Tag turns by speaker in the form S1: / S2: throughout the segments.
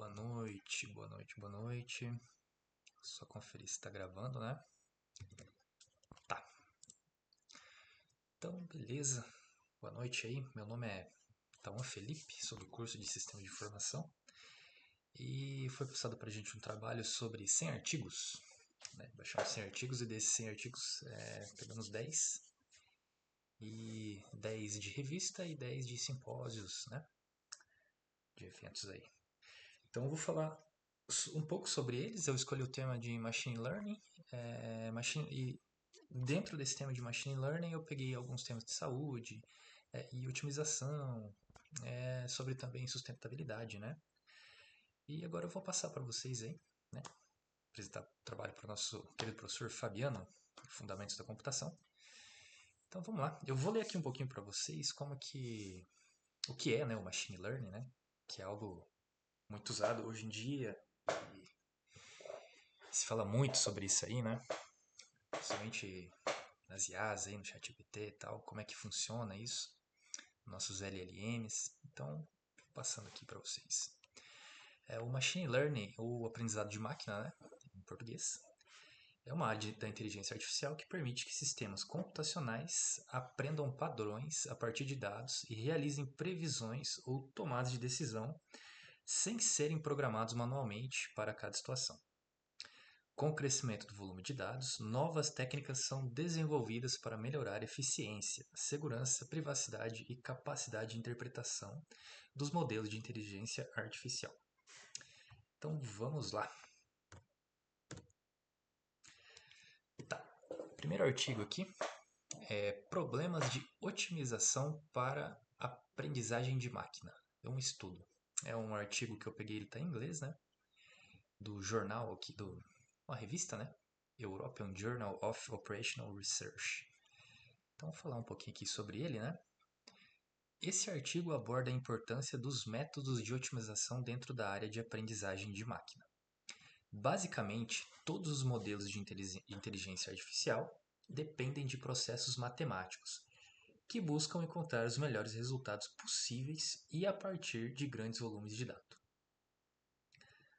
S1: Boa noite, boa noite, boa noite. Só conferir se está gravando, né? Tá. Então, beleza. Boa noite aí. Meu nome é Tauan Felipe, sou do curso de Sistema de Informação. E foi passado para a gente um trabalho sobre 100 artigos. Né? Baixamos 100 artigos e desses 100 artigos pegamos 10. E 10 de revista e 10 de simpósios, né? De eventos aí. Então eu vou falar um pouco sobre eles. Eu escolhi o tema de Machine Learning. E dentro desse tema de Machine Learning eu peguei alguns temas de saúde e otimização, sobre também sustentabilidade, né? E agora eu vou passar para vocês aí, né? Apresentar o trabalho para o nosso querido professor Fabiano, Fundamentos da Computação. Então vamos lá. Eu vou ler aqui um pouquinho para vocês o que é, né, o Machine Learning, né? Que é algo muito usado hoje em dia. Se fala muito sobre isso aí, né? Principalmente nas IAs aí, no ChatGPT e tal, como é que funciona isso, nossos LLMs. Então, passando aqui para vocês. O Machine Learning, ou aprendizado de máquina, né, em português, é uma área da inteligência artificial que permite que sistemas computacionais aprendam padrões a partir de dados e realizem previsões ou tomadas de decisão sem serem programados manualmente para cada situação. Com o crescimento do volume de dados, novas técnicas são desenvolvidas para melhorar a eficiência, segurança, privacidade e capacidade de interpretação dos modelos de inteligência artificial. Então vamos lá. Tá. Primeiro artigo aqui é Problemas de otimização para aprendizagem de máquina. É um estudo. É um artigo que eu peguei, ele está em inglês, né? Do jornal aqui, uma revista, né? European Journal of Operational Research. Então, vou falar um pouquinho aqui sobre ele, né? Esse artigo aborda a importância dos métodos de otimização dentro da área de aprendizagem de máquina. Basicamente, todos os modelos de inteligência artificial dependem de processos matemáticos, que buscam encontrar os melhores resultados possíveis e a partir de grandes volumes de dados.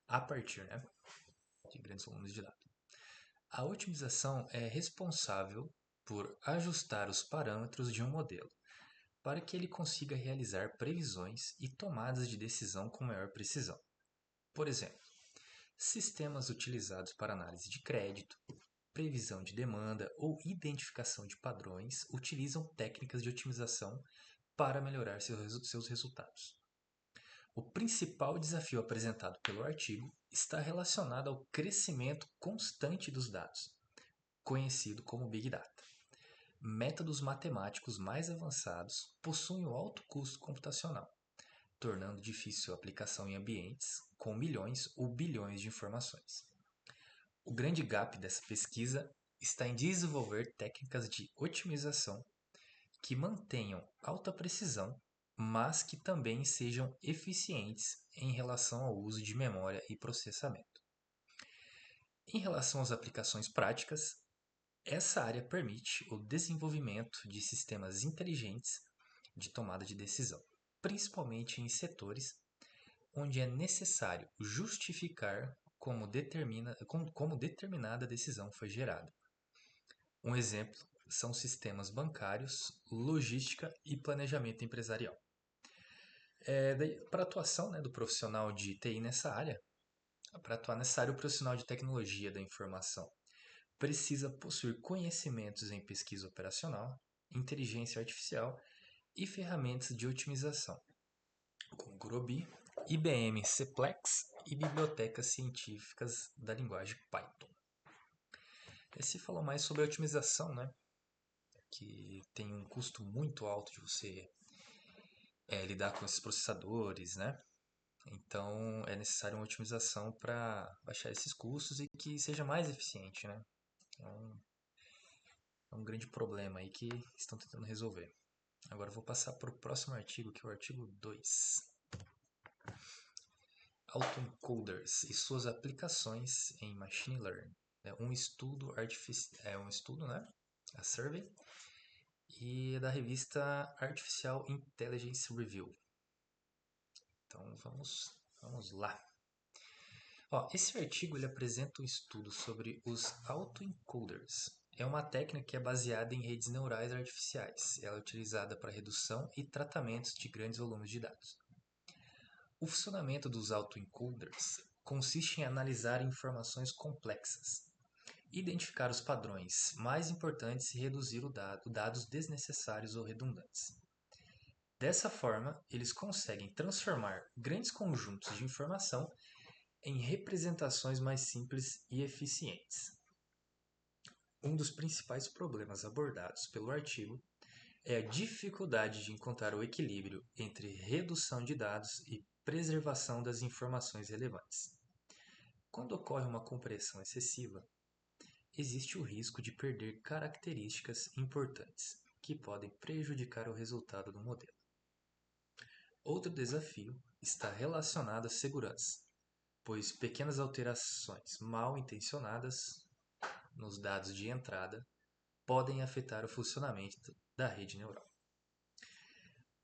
S1: A partir, né, de grandes volumes de dados. A otimização é responsável por ajustar os parâmetros de um modelo para que ele consiga realizar previsões e tomadas de decisão com maior precisão. Por exemplo, sistemas utilizados para análise de crédito, previsão de demanda ou identificação de padrões utilizam técnicas de otimização para melhorar seus resultados. O principal desafio apresentado pelo artigo está relacionado ao crescimento constante dos dados, conhecido como Big Data. Métodos matemáticos mais avançados possuem um alto custo computacional, tornando difícil a aplicação em ambientes com milhões ou bilhões de informações. O grande gap dessa pesquisa está em desenvolver técnicas de otimização que mantenham alta precisão, mas que também sejam eficientes em relação ao uso de memória e processamento. Em relação às aplicações práticas, essa área permite o desenvolvimento de sistemas inteligentes de tomada de decisão, principalmente em setores onde é necessário justificar como determinada decisão foi gerada. Um exemplo são sistemas bancários, logística e planejamento empresarial. Para a atuação, né, do profissional de TI nessa área, para atuar nessa área, o profissional de tecnologia da informação precisa possuir conhecimentos em pesquisa operacional, inteligência artificial e ferramentas de otimização, como Gurobi, IBM Seplex e bibliotecas científicas da linguagem Python. Esse falou mais sobre a otimização, né? Que tem um custo muito alto de você lidar com esses processadores, né? Então é necessário uma otimização para baixar esses custos e que seja mais eficiente, né? É um grande problema aí que estão tentando resolver. Agora eu vou passar para o próximo artigo, que é o artigo 2. Autoencoders e suas aplicações em Machine Learning. É um estudo, né? A Survey, e é da revista Artificial Intelligence Review. Então vamos lá. Ó, esse artigo ele apresenta um estudo sobre os autoencoders. É uma técnica que é baseada em redes neurais artificiais. Ela é utilizada para redução e tratamentos de grandes volumes de dados. O funcionamento dos autoencoders consiste em analisar informações complexas, identificar os padrões mais importantes e reduzir dados desnecessários ou redundantes. Dessa forma, eles conseguem transformar grandes conjuntos de informação em representações mais simples e eficientes. Um dos principais problemas abordados pelo artigo é a dificuldade de encontrar o equilíbrio entre redução de dados e preservação das informações relevantes. Quando ocorre uma compressão excessiva, existe o risco de perder características importantes, que podem prejudicar o resultado do modelo. Outro desafio está relacionado à segurança, pois pequenas alterações mal intencionadas nos dados de entrada podem afetar o funcionamento da rede neural.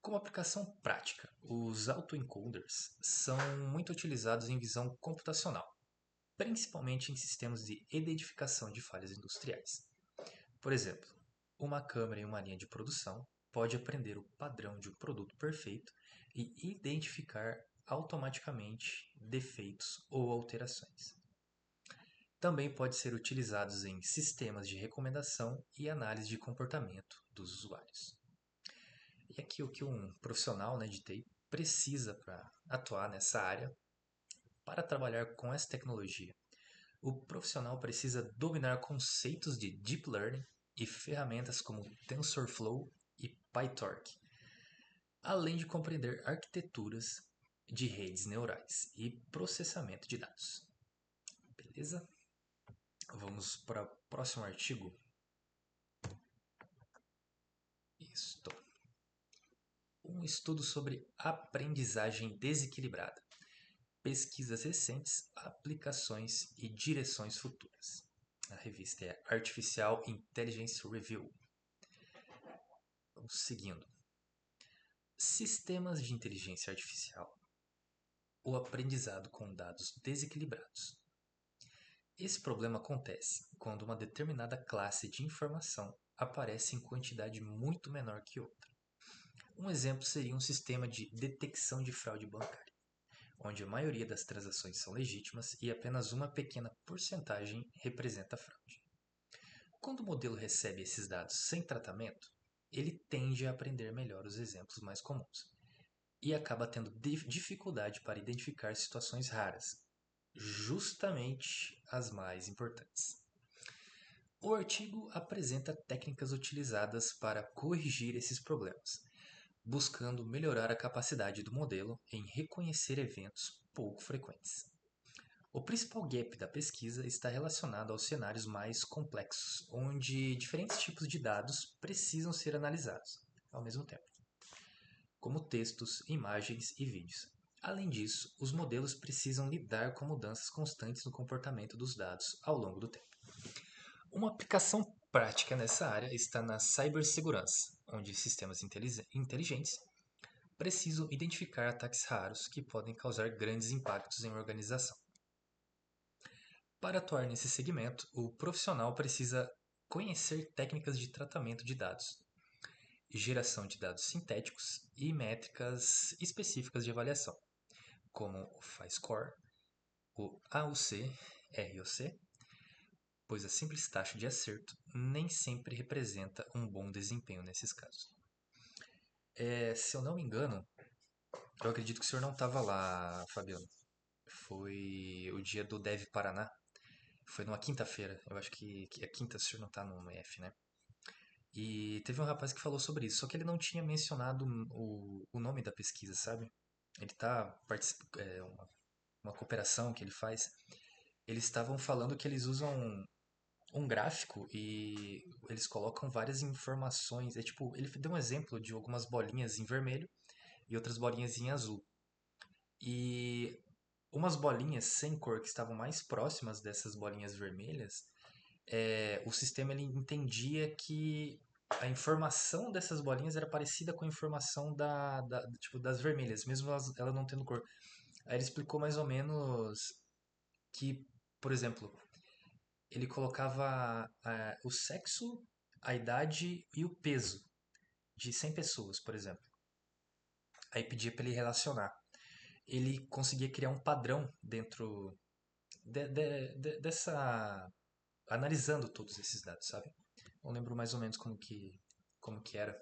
S1: Como aplicação prática, os autoencoders são muito utilizados em visão computacional, principalmente em sistemas de identificação de falhas industriais. Por exemplo, uma câmera em uma linha de produção pode aprender o padrão de um produto perfeito e identificar automaticamente defeitos ou alterações. Também pode ser utilizados em sistemas de recomendação e análise de comportamento dos usuários. E aqui o que um profissional, de TI precisa para atuar nessa área, para trabalhar com essa tecnologia. O profissional precisa dominar conceitos de Deep Learning e ferramentas como TensorFlow e PyTorch, além de compreender arquiteturas de redes neurais e processamento de dados. Beleza? Vamos para o próximo artigo. Isto. Um estudo sobre aprendizagem desequilibrada, pesquisas recentes, aplicações e direções futuras. A revista é Artificial Intelligence Review. Vamos seguindo. Sistemas de inteligência artificial. O aprendizado com dados desequilibrados. Esse problema acontece quando uma determinada classe de informação aparece em quantidade muito menor que outra. Um exemplo seria um sistema de detecção de fraude bancária, onde a maioria das transações são legítimas e apenas uma pequena porcentagem representa fraude. Quando o modelo recebe esses dados sem tratamento, ele tende a aprender melhor os exemplos mais comuns e acaba tendo dificuldade para identificar situações raras, justamente as mais importantes. O artigo apresenta técnicas utilizadas para corrigir esses problemas, buscando melhorar a capacidade do modelo em reconhecer eventos pouco frequentes. O principal gap da pesquisa está relacionado aos cenários mais complexos, onde diferentes tipos de dados precisam ser analisados ao mesmo tempo, como textos, imagens e vídeos. Além disso, os modelos precisam lidar com mudanças constantes no comportamento dos dados ao longo do tempo. Uma aplicação prática nessa área está na cibersegurança, onde sistemas inteligentes precisam identificar ataques raros que podem causar grandes impactos em uma organização. Para atuar nesse segmento, o profissional precisa conhecer técnicas de tratamento de dados, geração de dados sintéticos e métricas específicas de avaliação, como o PHI-Score, o AUC, ROC, pois a simples taxa de acerto nem sempre representa um bom desempenho nesses casos. Se eu não me engano, eu acredito que o senhor não estava lá, Fabiano. Foi o dia do Dev Paraná. Foi numa quinta-feira. Eu acho que é quinta, se o senhor não está no F, né? E teve um rapaz que falou sobre isso, só que ele não tinha mencionado o nome da pesquisa, sabe? Ele tá participando, uma cooperação que ele faz. Eles estavam falando que eles usam um gráfico e eles colocam várias informações. É tipo, ele deu um exemplo de algumas bolinhas em vermelho e outras bolinhas em azul. E umas bolinhas sem cor que estavam mais próximas dessas bolinhas vermelhas, o sistema ele entendia que a informação dessas bolinhas era parecida com a informação tipo, das vermelhas, mesmo ela não tendo cor. Aí ele explicou mais ou menos que, por exemplo, ele colocava o sexo, a idade e o peso de 100 pessoas, por exemplo. Aí pedia para ele relacionar. Ele conseguia criar um padrão dentro dessa. Analisando todos esses dados, sabe? Não lembro mais ou menos como que era.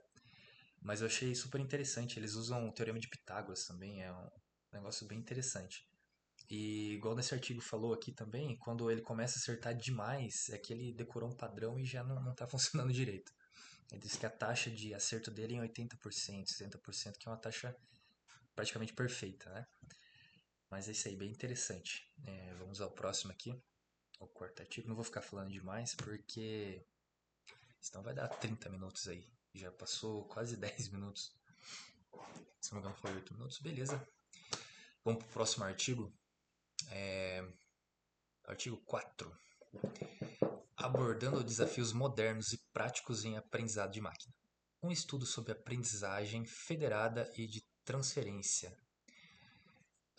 S1: Mas eu achei super interessante. Eles usam o Teorema de Pitágoras também, é um negócio bem interessante. E igual nesse artigo falou aqui também, quando ele começa a acertar demais, é que ele decorou um padrão e já não tá funcionando direito. Ele diz que a taxa de acerto dele é em 80%, 70%, que é uma taxa praticamente perfeita, né? Mas é isso aí, bem interessante. Vamos ao próximo aqui, o quarto artigo. Não vou ficar falando demais, porque senão vai dar 30 minutos aí. Já passou quase 10 minutos. Se não me engano foi 8 minutos, beleza. Vamos pro próximo artigo. Artigo 4. Abordando desafios modernos e práticos em aprendizado de máquina. Um estudo sobre aprendizagem federada e de transferência.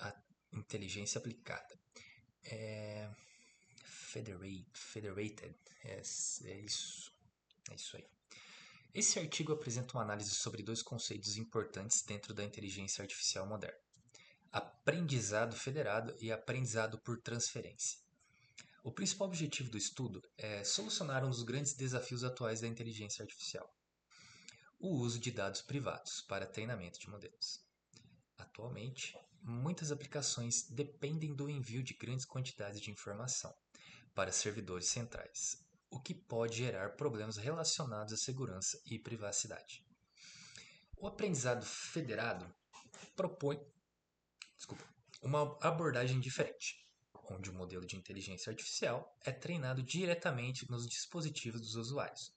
S1: A inteligência aplicada. Federated. É isso. É isso aí. Esse artigo apresenta uma análise sobre dois conceitos importantes dentro da inteligência artificial moderna: aprendizado federado e aprendizado por transferência. O principal objetivo do estudo é solucionar um dos grandes desafios atuais da inteligência artificial: o uso de dados privados para treinamento de modelos. Atualmente, muitas aplicações dependem do envio de grandes quantidades de informação para servidores centrais, o que pode gerar problemas relacionados à segurança e privacidade. O aprendizado federado propõe, uma abordagem diferente, onde o modelo de inteligência artificial é treinado diretamente nos dispositivos dos usuários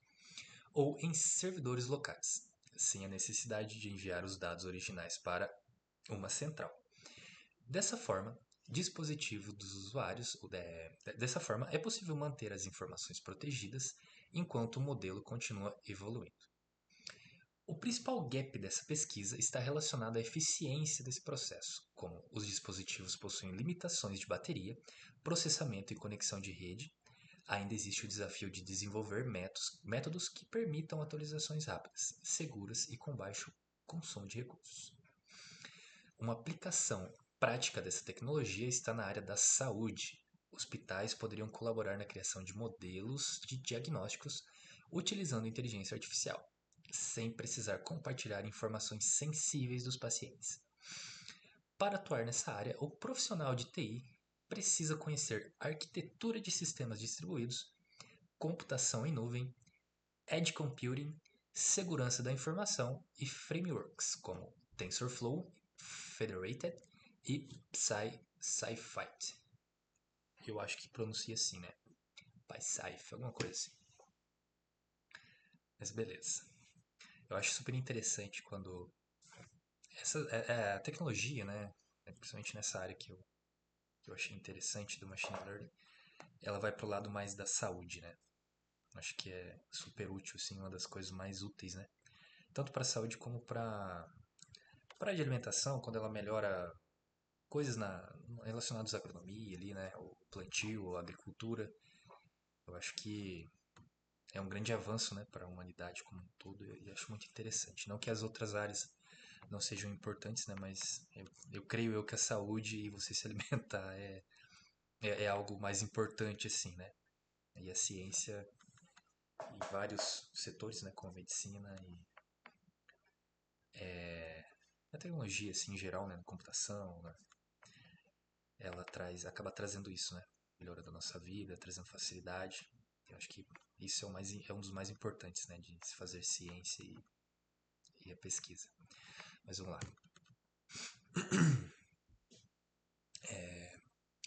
S1: ou em servidores locais, sem a necessidade de enviar os dados originais para uma central. Dessa forma, dispositivo dos usuários, dessa forma é possível manter as informações protegidas enquanto o modelo continua evoluindo. O principal gap dessa pesquisa está relacionado à eficiência desse processo, como os dispositivos possuem limitações de bateria, processamento e conexão de rede. Ainda existe o desafio de desenvolver métodos que permitam atualizações rápidas, seguras e com baixo consumo de recursos. Uma aplicação prática dessa tecnologia está na área da saúde. Hospitais poderiam colaborar na criação de modelos de diagnósticos utilizando inteligência artificial, sem precisar compartilhar informações sensíveis dos pacientes. Para atuar nessa área, o profissional de TI precisa conhecer arquitetura de sistemas distribuídos, computação em nuvem, edge computing, segurança da informação e frameworks como TensorFlow, Federated e PsyFight. Eu acho que pronuncia assim, né? PsyF, alguma coisa assim. Mas beleza. Eu acho super interessante quando a tecnologia, né? Principalmente nessa área que eu achei interessante do machine learning, ela vai pro lado mais da saúde, né? Acho que é super útil, sim, uma das coisas mais úteis, né? Tanto para a saúde como para de alimentação, quando ela melhora coisas relacionadas à agronomia ali, né? O plantio, a agricultura. Eu acho que é um grande avanço, né, para a humanidade como um todo e acho muito interessante. Não que as outras áreas não sejam importantes, né, mas eu creio eu que a saúde e você se alimentar é algo mais importante, assim, né? E a ciência em vários setores, né, como a medicina e a tecnologia, assim, em geral, né, na computação, né, ela acaba trazendo isso, né? Melhorando a nossa vida, trazendo facilidade. Eu acho que isso é um dos mais importantes, né, de se fazer ciência e a pesquisa. Mas vamos lá.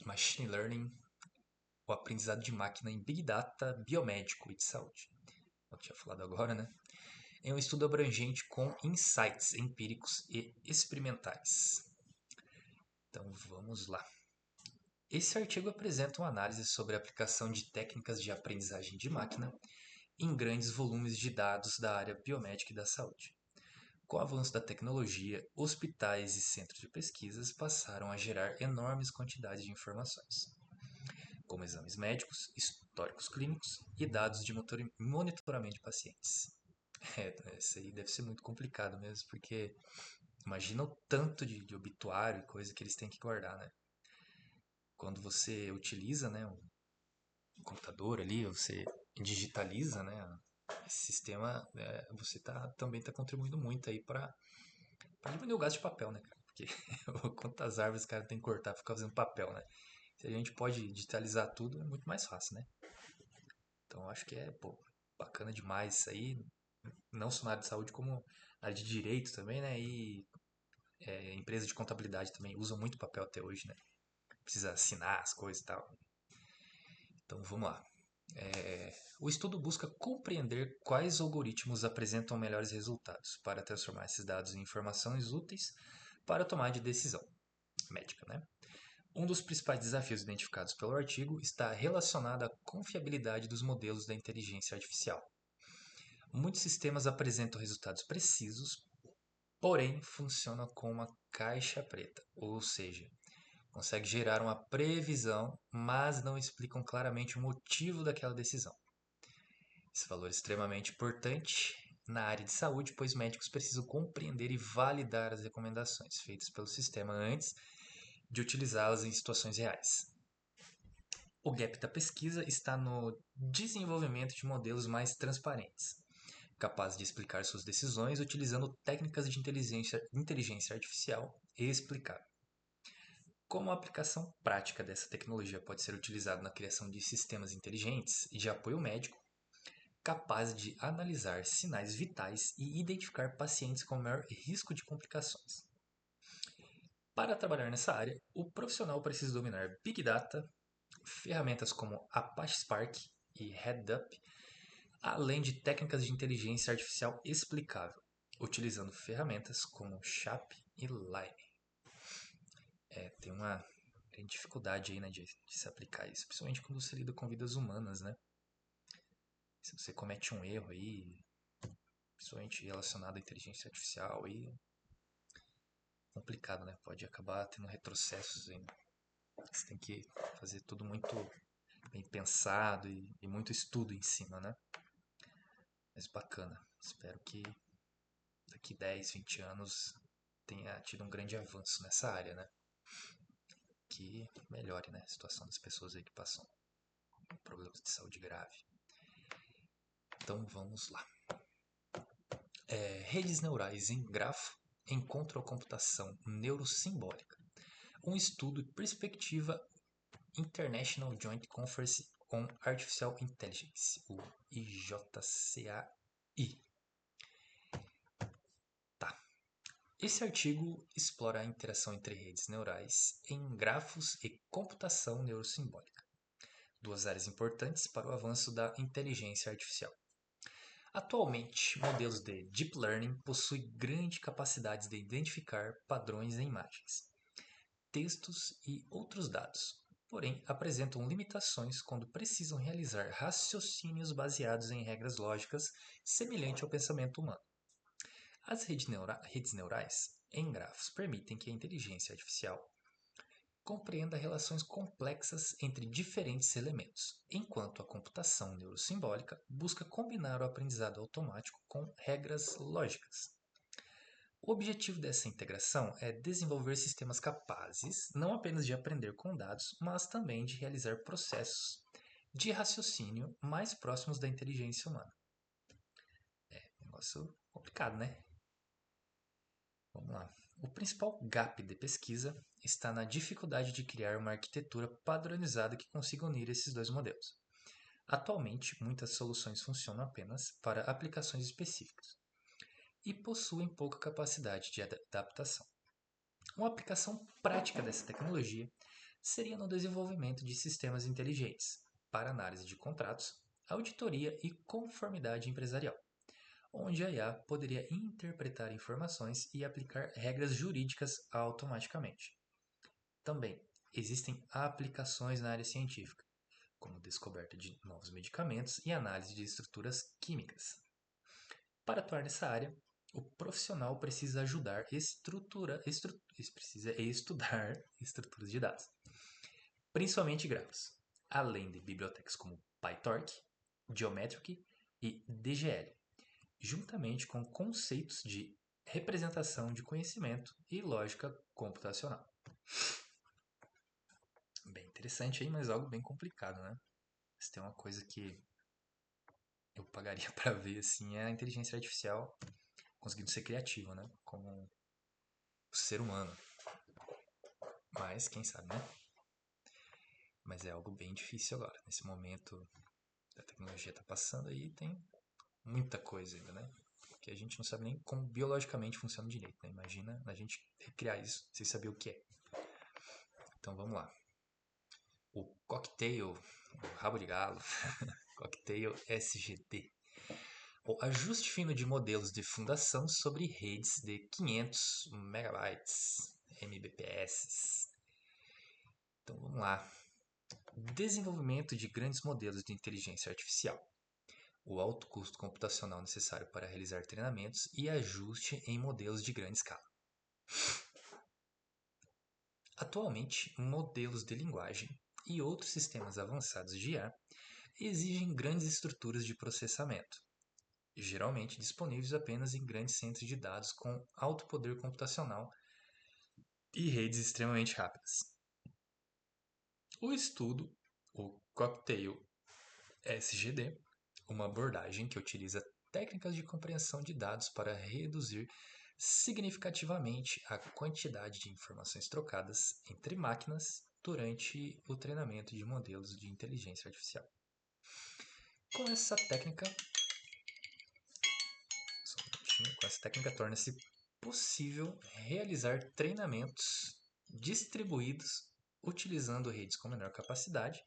S1: Machine Learning, o aprendizado de máquina em Big Data, biomédico e de saúde. Eu tinha falado agora, né? É um estudo abrangente com insights empíricos e experimentais. Então vamos lá. Esse artigo apresenta uma análise sobre a aplicação de técnicas de aprendizagem de máquina em grandes volumes de dados da área biomédica e da saúde. Com o avanço da tecnologia, hospitais e centros de pesquisas passaram a gerar enormes quantidades de informações. como exames médicos, históricos clínicos e dados de monitoramento de pacientes. Isso aí deve ser muito complicado mesmo, porque imagina o tanto de obituário e coisa que eles têm que guardar, né? Quando você utiliza, né, um computador ali, você digitaliza, né, esse sistema, você também está contribuindo muito aí para diminuir o gasto de papel, né, cara? Porque quantas árvores o cara tem que cortar para ficar fazendo papel, né? Se a gente pode digitalizar tudo, é muito mais fácil, né? Então acho que pô, bacana demais isso aí, não só na área de saúde, como na área de direito também, né? E empresa de contabilidade também usam muito papel até hoje, né? Precisa assinar as coisas e tal. Então vamos lá. O estudo busca compreender quais algoritmos apresentam melhores resultados para transformar esses dados em informações úteis para tomar de decisão médica, né? Um dos principais desafios identificados pelo artigo está relacionado à confiabilidade dos modelos da inteligência artificial. Muitos sistemas apresentam resultados precisos, porém funcionam com uma caixa preta, ou seja, consegue gerar uma previsão, mas não explicam claramente o motivo daquela decisão. Esse valor é extremamente importante na área de saúde, pois médicos precisam compreender e validar as recomendações feitas pelo sistema antes de utilizá-las em situações reais. O gap da pesquisa está no desenvolvimento de modelos mais transparentes, capazes de explicar suas decisões utilizando técnicas de inteligência artificial explicável. Como a aplicação prática dessa tecnologia pode ser utilizada na criação de sistemas inteligentes e de apoio médico, capazes de analisar sinais vitais e identificar pacientes com maior risco de complicações. Para trabalhar nessa área, o profissional precisa dominar Big Data, ferramentas como Apache Spark e Hadoop, além de técnicas de inteligência artificial explicável, utilizando ferramentas como SHAP e Lime. Tem uma grande dificuldade aí, né, de se aplicar isso, principalmente quando você lida com vidas humanas, né? Se você comete um erro aí, principalmente relacionado à inteligência artificial, aí complicado, né? Pode acabar tendo retrocessos ainda. Você tem que fazer tudo muito bem pensado e muito estudo em cima, né? Mas bacana. Espero que daqui 10, 20 anos tenha tido um grande avanço nessa área, né? Que melhore, né, a situação das pessoas aí que passam por problemas de saúde grave. Então vamos lá. Redes neurais em grafo encontram a computação neurosimbólica. Um estudo e perspectiva International Joint Conference on Artificial Intelligence, o IJCAI. Tá. Esse artigo explora a interação entre redes neurais em grafos e computação neurosimbólica, duas áreas importantes para o avanço da inteligência artificial. Atualmente, modelos de Deep Learning possuem grande capacidade de identificar padrões em imagens, textos e outros dados, porém apresentam limitações quando precisam realizar raciocínios baseados em regras lógicas semelhante ao pensamento humano. As redes neurais em grafos permitem que a inteligência artificial compreenda relações complexas entre diferentes elementos, enquanto a computação neurosimbólica busca combinar o aprendizado automático com regras lógicas. O objetivo dessa integração é desenvolver sistemas capazes não apenas de aprender com dados, mas também de realizar processos de raciocínio mais próximos da inteligência humana. Negócio complicado, né? Vamos lá. O principal gap de pesquisa está na dificuldade de criar uma arquitetura padronizada que consiga unir esses dois modelos. Atualmente, muitas soluções funcionam apenas para aplicações específicas e possuem pouca capacidade de adaptação. Uma aplicação prática dessa tecnologia seria no desenvolvimento de sistemas inteligentes para análise de contratos, auditoria e conformidade empresarial, onde a IA poderia interpretar informações e aplicar regras jurídicas automaticamente. Também existem aplicações na área científica, como descoberta de novos medicamentos e análise de estruturas químicas. Para atuar nessa área, o profissional precisa precisa estudar estruturas de dados, principalmente grafos, além de bibliotecas como PyTorch, Geometric e DGL, juntamente com conceitos de representação de conhecimento e lógica computacional. Bem interessante aí, mas algo bem complicado, né? Se tem uma coisa que eu pagaria para ver assim é a inteligência artificial conseguindo ser criativa, né? Como o ser humano. Mas quem sabe, né? Mas é algo bem difícil agora. Nesse momento a tecnologia está passando aí, tem muita coisa ainda, né? Que a gente não sabe nem como biologicamente funciona direito, né? Imagina a gente recriar isso sem saber o que é. Então vamos lá. O Cocktail, o rabo de galo, Cocktail SGD. O ajuste fino de modelos de fundação sobre redes de 500 megabytes, Mbps. Então vamos lá. Desenvolvimento de grandes modelos de inteligência artificial. O alto custo computacional necessário para realizar treinamentos e ajuste em modelos de grande escala. Atualmente, modelos de linguagem e outros sistemas avançados de IA exigem grandes estruturas de processamento, geralmente disponíveis apenas em grandes centros de dados com alto poder computacional e redes extremamente rápidas. O estudo, o Cocktail SGD, uma abordagem que utiliza técnicas de compreensão de dados para reduzir significativamente a quantidade de informações trocadas entre máquinas durante o treinamento de modelos de inteligência artificial. Com essa técnica, torna-se possível realizar treinamentos distribuídos utilizando redes com menor capacidade,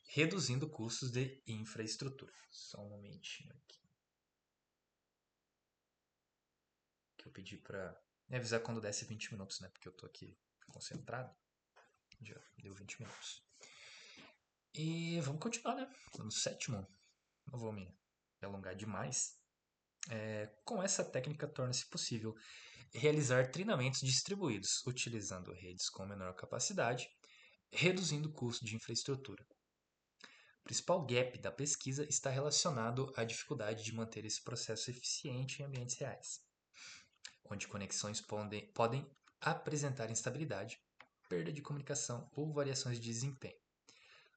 S1: reduzindo custos de infraestrutura. Só um momentinho aqui. Que eu pedi para me avisar quando desse 20 minutos, né? Porque eu tô aqui concentrado. Já deu 20 minutos. E vamos continuar, né? No sétimo. Não vou me alongar demais. Com essa técnica torna-se possível realizar treinamentos distribuídos utilizando redes com menor capacidade, reduzindo o custo de infraestrutura. O principal gap da pesquisa está relacionado à dificuldade de manter esse processo eficiente em ambientes reais, onde conexões podem apresentar instabilidade, perda de comunicação ou variações de desempenho.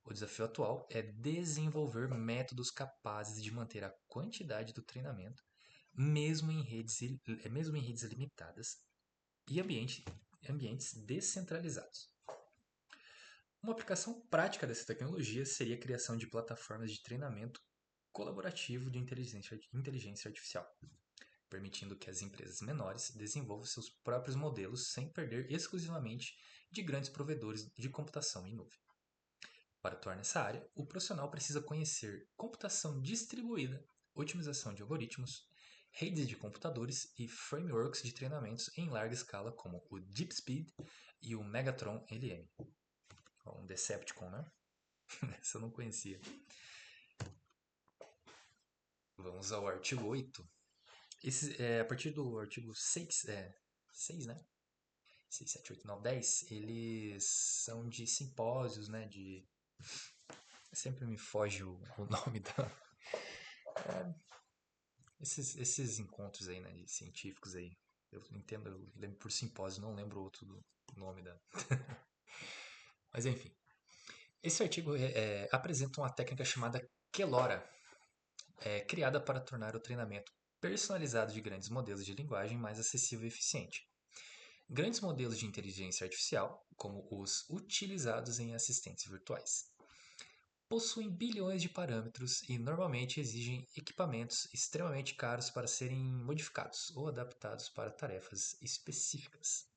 S1: O desafio atual é desenvolver métodos capazes de manter a quantidade do treinamento, mesmo em redes limitadas e ambientes descentralizados. Uma aplicação prática dessa tecnologia seria a criação de plataformas de treinamento colaborativo de inteligência artificial, permitindo que as empresas menores desenvolvam seus próprios modelos sem perder exclusivamente de grandes provedores de computação em nuvem. Para atuar nessa área, o profissional precisa conhecer computação distribuída, otimização de algoritmos, redes de computadores e frameworks de treinamentos em larga escala como o DeepSpeed e o Megatron LM. Um Decepticon, né? Essa eu não conhecia. Vamos ao artigo 8. A partir do artigo 6, 6, né? 6, 7, 8, 9, 10, eles são de simpósios, né? Sempre me foge o nome da... Esses encontros aí, né? De científicos aí. Eu entendo, eu lembro por simpósio, não lembro outro do nome da... Mas enfim. Esse artigo apresenta uma técnica chamada Kelora, criada para tornar o treinamento personalizado de grandes modelos de linguagem mais acessível e eficiente. Grandes modelos de inteligência artificial, como os utilizados em assistentes virtuais, possuem bilhões de parâmetros e normalmente exigem equipamentos extremamente caros para serem modificados ou adaptados para tarefas específicas.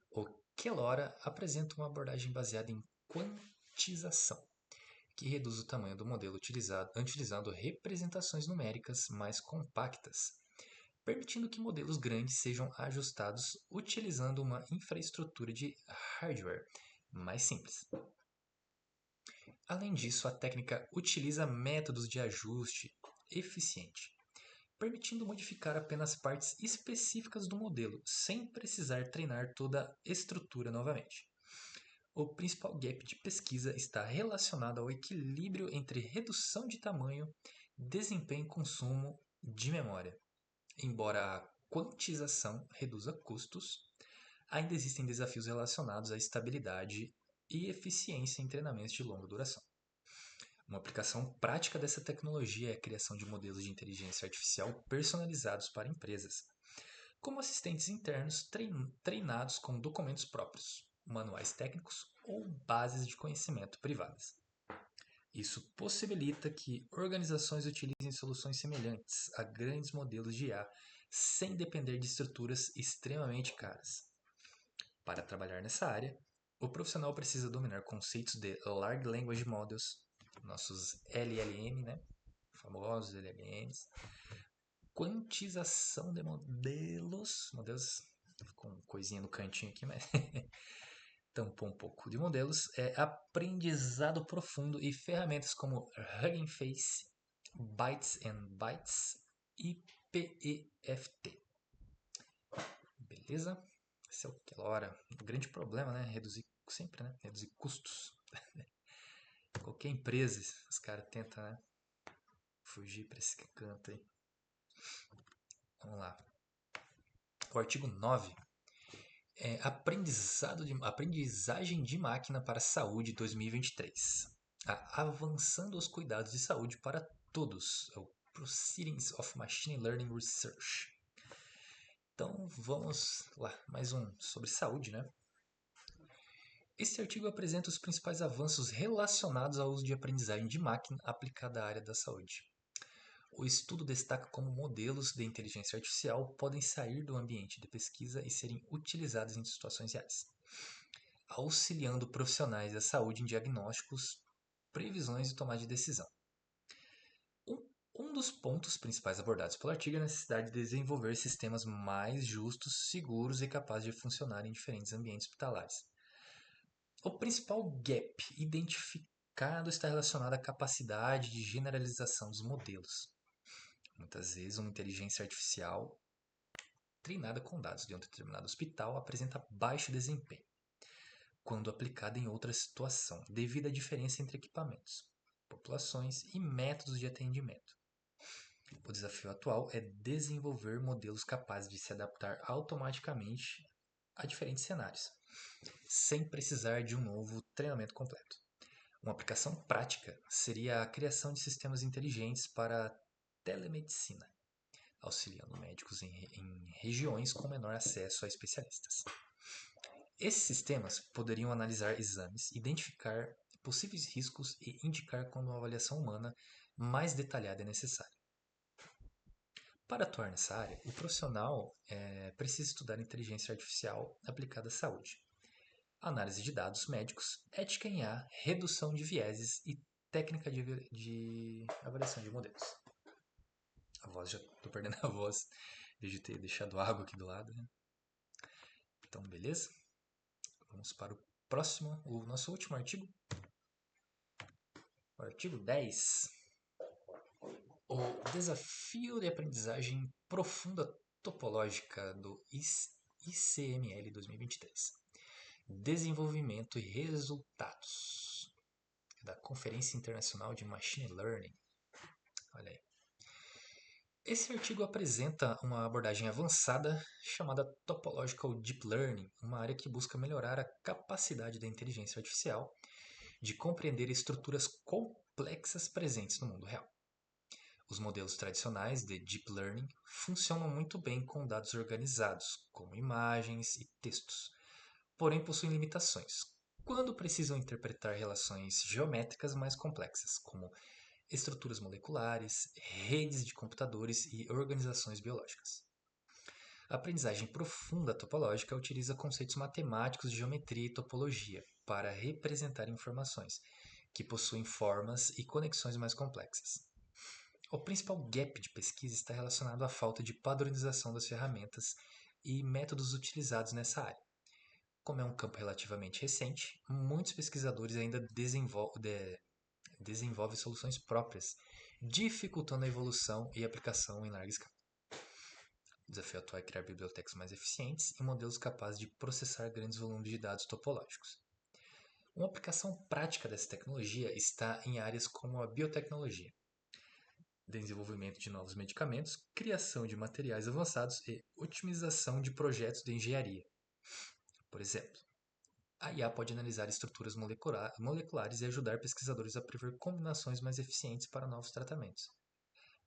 S1: O Kelora apresenta uma abordagem baseada em quantização, que reduz o tamanho do modelo utilizando representações numéricas mais compactas, permitindo que modelos grandes sejam ajustados utilizando uma infraestrutura de hardware mais simples. Além disso, a técnica utiliza métodos de ajuste eficiente, permitindo modificar apenas partes específicas do modelo, sem precisar treinar toda a estrutura novamente. O principal gap de pesquisa está relacionado ao equilíbrio entre redução de tamanho, desempenho e consumo de memória. Embora a quantização reduza custos, ainda existem desafios relacionados à estabilidade e eficiência em treinamentos de longa duração. Uma aplicação prática dessa tecnologia é a criação de modelos de inteligência artificial personalizados para empresas, como assistentes internos treinados com documentos próprios, manuais técnicos ou bases de conhecimento privadas. Isso possibilita que organizações utilizem soluções semelhantes a grandes modelos de IA sem depender de estruturas extremamente caras. Para trabalhar nessa área, o profissional precisa dominar conceitos de Large Language Models, nossos LLM, né? Famosos LLMs, quantização de modelos com coisinha no cantinho aqui, mas tampou um pouco de modelos, aprendizado profundo e ferramentas como Hugging Face, Bytes and Bytes e PEFT. Beleza? Esse é aquela hora, o grande problema, né? Reduzir sempre, né? Reduzir custos. Qualquer empresa, os caras tentam, né? Fugir para esse canto aí. Vamos lá. O artigo 9 é Aprendizagem de Máquina para a Saúde 2023. Avançando os cuidados de saúde para todos. É o Proceedings of Machine Learning Research. Então vamos lá, mais um sobre saúde, né? Este artigo apresenta os principais avanços relacionados ao uso de aprendizagem de máquina aplicada à área da saúde. O estudo destaca como modelos de inteligência artificial podem sair do ambiente de pesquisa e serem utilizados em situações reais, auxiliando profissionais da saúde em diagnósticos, previsões e tomada de decisão. Um dos pontos principais abordados pelo artigo é a necessidade de desenvolver sistemas mais justos, seguros e capazes de funcionar em diferentes ambientes hospitalares. O principal gap identificado está relacionado à capacidade de generalização dos modelos. Muitas vezes, uma inteligência artificial treinada com dados de um determinado hospital apresenta baixo desempenho quando aplicada em outra situação, devido à diferença entre equipamentos, populações e métodos de atendimento. O desafio atual é desenvolver modelos capazes de se adaptar automaticamente a diferentes cenários, sem precisar de um novo treinamento completo. Uma aplicação prática seria a criação de sistemas inteligentes para telemedicina, auxiliando médicos em regiões com menor acesso a especialistas. Esses sistemas poderiam analisar exames, identificar possíveis riscos e indicar quando uma avaliação humana mais detalhada é necessária. Para atuar nessa área, o profissional precisa estudar inteligência artificial aplicada à saúde, análise de dados médicos, ética em IA, redução de vieses e técnica de avaliação de modelos. A voz, já estou perdendo a voz, desde ter deixado água aqui do lado. Né? Então, beleza? Vamos para o próximo, o nosso último artigo. O artigo 10. O desafio de aprendizagem profunda topológica do ICML 2023. Desenvolvimento e resultados. Da Conferência Internacional de Machine Learning. Olha aí. Esse artigo apresenta uma abordagem avançada chamada Topological Deep Learning, uma área que busca melhorar a capacidade da inteligência artificial de compreender estruturas complexas presentes no mundo real. Os modelos tradicionais de Deep Learning funcionam muito bem com dados organizados, como imagens e textos, porém possuem limitações quando precisam interpretar relações geométricas mais complexas, como estruturas moleculares, redes de computadores e organizações biológicas. A aprendizagem profunda topológica utiliza conceitos matemáticos de geometria e topologia para representar informações que possuem formas e conexões mais complexas. O principal gap de pesquisa está relacionado à falta de padronização das ferramentas e métodos utilizados nessa área. Como é um campo relativamente recente, muitos pesquisadores ainda desenvolvem soluções próprias, dificultando a evolução e aplicação em larga escala. O desafio atual é criar bibliotecas mais eficientes e modelos capazes de processar grandes volumes de dados topológicos. Uma aplicação prática dessa tecnologia está em áreas como a biotecnologia, desenvolvimento de novos medicamentos, criação de materiais avançados e otimização de projetos de engenharia. Por exemplo, a IA pode analisar estruturas moleculares e ajudar pesquisadores a prever combinações mais eficientes para novos tratamentos.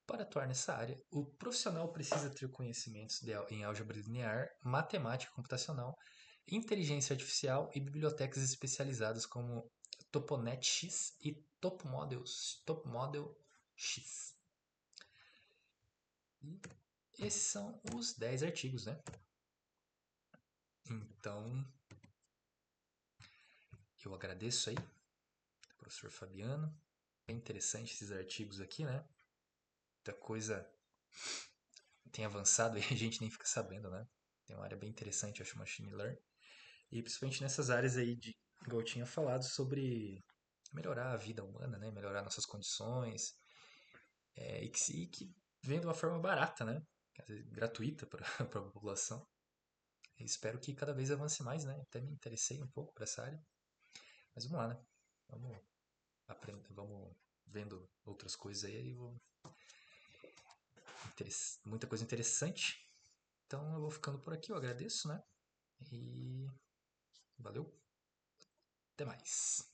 S1: Para atuar nessa área, o profissional precisa ter conhecimentos em álgebra linear, matemática computacional, inteligência artificial e bibliotecas especializadas como TopoNetX e TopModel X. E esses são os 10 artigos, né? Então, eu agradeço aí, professor Fabiano. É interessante esses artigos aqui, né? Muita coisa tem avançado e a gente nem fica sabendo, né? Tem uma área bem interessante, eu acho, Machine Learning. E principalmente nessas áreas aí de, igual eu tinha falado, sobre melhorar a vida humana, né? Melhorar nossas condições. E que vem de uma forma barata, né? Quer dizer, gratuita para a população. E espero que cada vez avance mais, né? Até me interessei um pouco para essa área. Mas vamos lá, né? Vamos aprender, vamos vendo outras coisas aí. Muita coisa interessante. Então eu vou ficando por aqui, eu agradeço, né? E valeu, até mais.